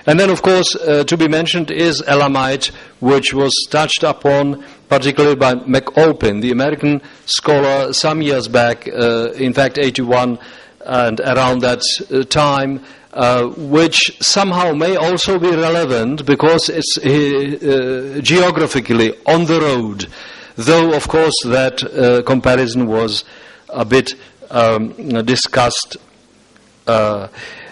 And then, of course, to be mentioned is Elamite, which was touched upon particularly by McAlpin, the American scholar, some years back, in fact 81 and around that time, which somehow may also be relevant because it's geographically on the road, though, of course, that comparison was a bit discussed.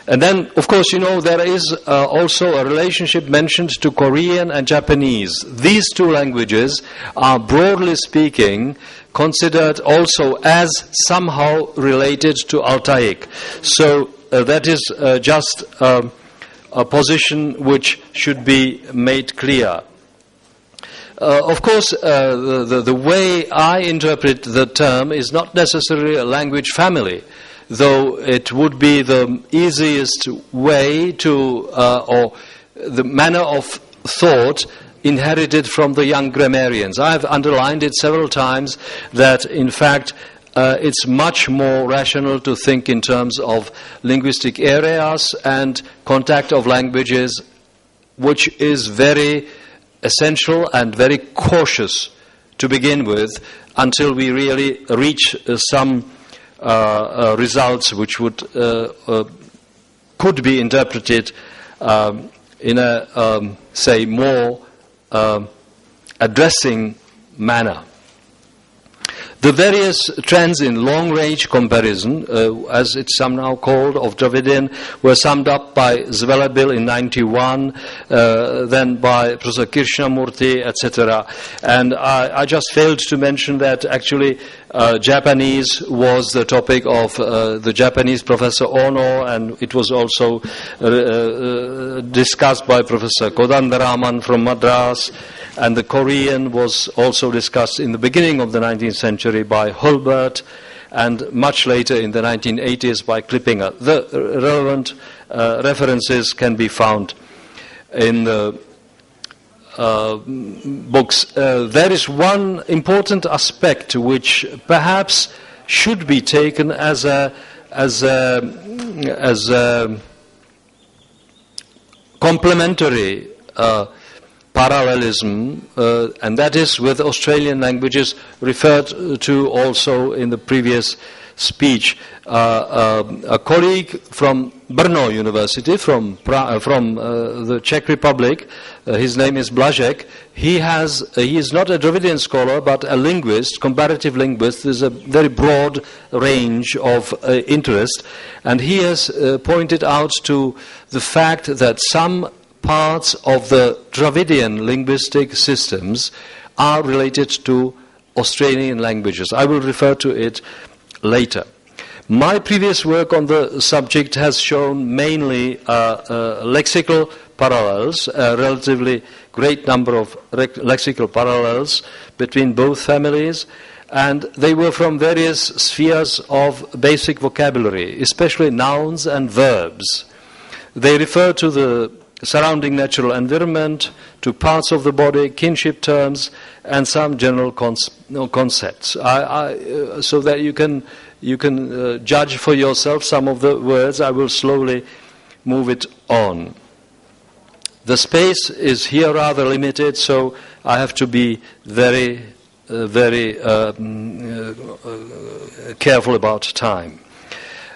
And then, of course, there is also a relationship mentioned to Korean and Japanese. These two languages are, broadly speaking, considered also as somehow related to Altaic. So that is just a position which should be made clear. Of course, the way I interpret the term is not necessarily a language family, though it would be the easiest way to, or the manner of thought inherited from the young grammarians. I have underlined it several times that, in fact, it's much more rational to think in terms of linguistic areas and contact of languages, which is very essential and very cautious to begin with until we really reach some results which would could be interpreted in a say more addressing manner. The various trends in long-range comparison, as it's somehow called, of Dravidian, were summed up by Zvelebil in 91, then by Professor Krishnamurti, etc. And I just failed to mention that actually Japanese was the topic of the Japanese Professor Ono, and it was also discussed by Professor Kodandaraman from Madras. And the Korean was also discussed in the beginning of the 19th century by Hulbert, and much later in the 1980s by Klippinger. The relevant references can be found in the books. There is one important aspect which perhaps should be taken as a complementary parallelism, and that is with Australian languages referred to also in the previous speech. A colleague from Brno University, from the Czech Republic, his name is Blažek. He is not a Dravidian scholar, but a linguist, comparative linguist. There's a very broad range of interest, and he has pointed out to the fact that some parts of the Dravidian linguistic systems are related to Australian languages. I will refer to it later. My previous work on the subject has shown mainly lexical parallels, a relatively great number of lexical parallels between both families, and they were from various spheres of basic vocabulary, especially nouns and verbs. They refer to the surrounding natural environment, to parts of the body, kinship terms, and some general concepts. So that you can judge for yourself some of the words. I will slowly move it on. The space is here rather limited, so I have to be very careful about time.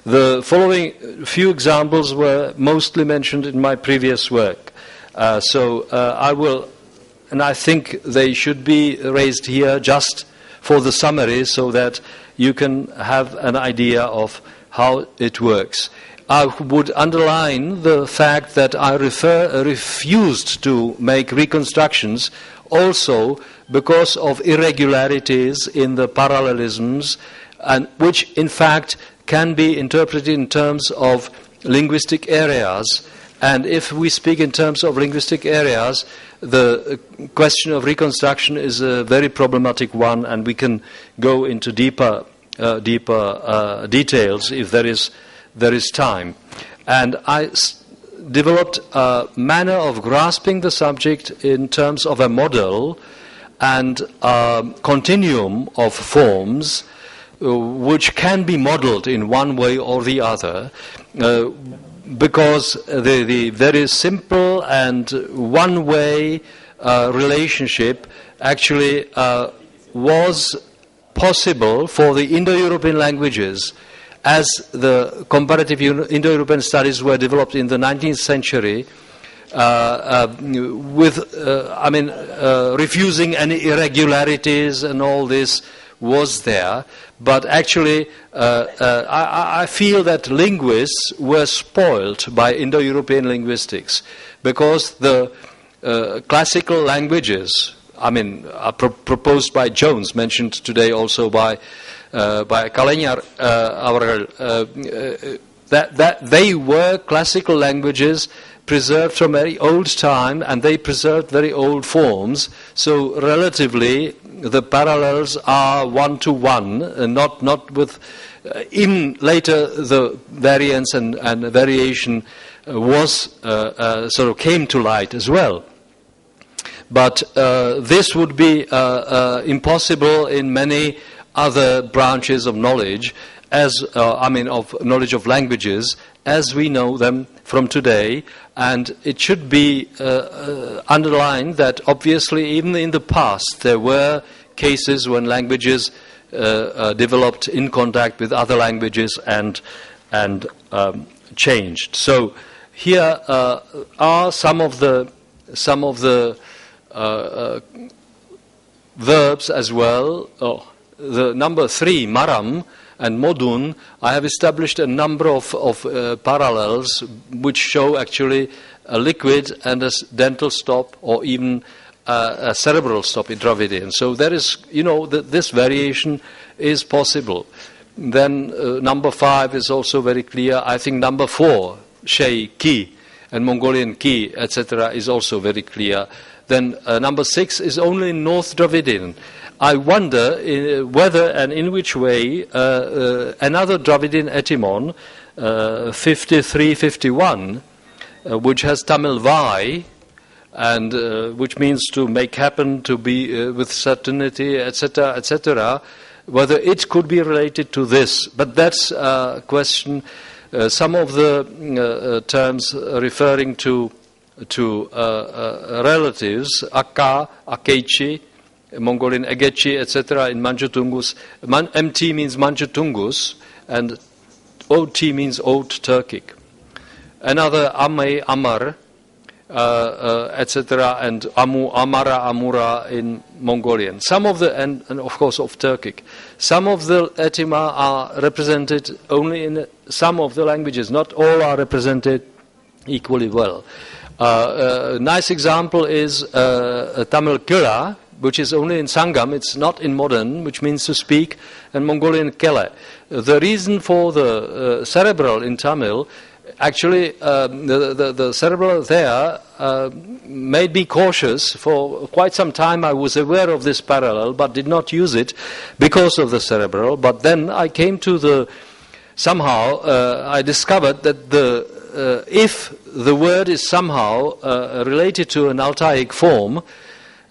The following few examples were mostly mentioned in my previous work. I will, and I think they should be raised here just for the summary so that you can have an idea of how it works. I would underline the fact that I refused to make reconstructions also because of irregularities in the parallelisms, and which in fact can be interpreted in terms of linguistic areas. And if we speak in terms of linguistic areas, the question of reconstruction is a very problematic one, and we can go into deeper details if there is time. And I developed a manner of grasping the subject in terms of a model and a continuum of forms which can be modeled in one way or the other, because the very simple and one-way relationship actually was possible for the Indo-European languages as the comparative Indo-European studies were developed in the 19th century, refusing any irregularities and all this was there. But actually, I feel that linguists were spoiled by Indo-European linguistics because the classical languages, proposed by Jones, mentioned today also by Kaleñar, that they were classical languages preserved from very old time, and they preserved very old forms. So relatively, the parallels are one-to-one, and not with. In later, the variance and variation was sort of came to light as well. But this would be impossible in many other branches of knowledge, of knowledge of languages, as we know them from today. And it should be underlined that obviously even in the past there were cases when languages developed in contact with other languages and changed. So here are some of the verbs as well. The number 3, maram, and modun, I have established a number of parallels which show actually a liquid and a dental stop, or even a cerebral stop in Dravidian. So there is, this variation is possible. Then number 5 is also very clear. I think number 4, Shei, Ki, and Mongolian Ki, etc., is also very clear. Then number 6 is only in North Dravidian. I wonder whether and in which way another Dravidian etymon, 5351, which has Tamil vai, and which means to make happen, to be with certainty, etc., etc., whether it could be related to this. But that's a question. Some of the terms referring to relatives, Akka, Akechi, Mongolian Egechi, etc., in Manjutungus. MT means Manjutungus, and OT means Old Turkic. Another Ame, Amar, etc., and Amu, Amara, Amura in Mongolian. Some of the, and of course of Turkic. Some of the etyma are represented only in some of the languages. Not all are represented equally well. A nice example is Tamil Kira, which is only in Sangam, it's not in modern, which means to speak, and Mongolian Kele. The reason for the cerebral in Tamil, actually the cerebral there made me cautious. For quite some time I was aware of this parallel, but did not use it because of the cerebral. But then I came to somehow I discovered that if the word is somehow related to an Altaic form,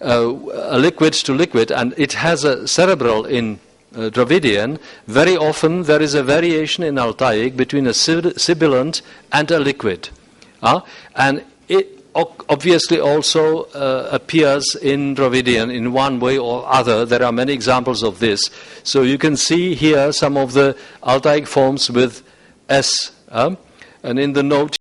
a liquid to liquid, and it has a cerebral in Dravidian, very often there is a variation in Altaic between a sibilant and a liquid. And it obviously also appears in Dravidian in one way or other. There are many examples of this. So you can see here some of the Altaic forms with S. And in the note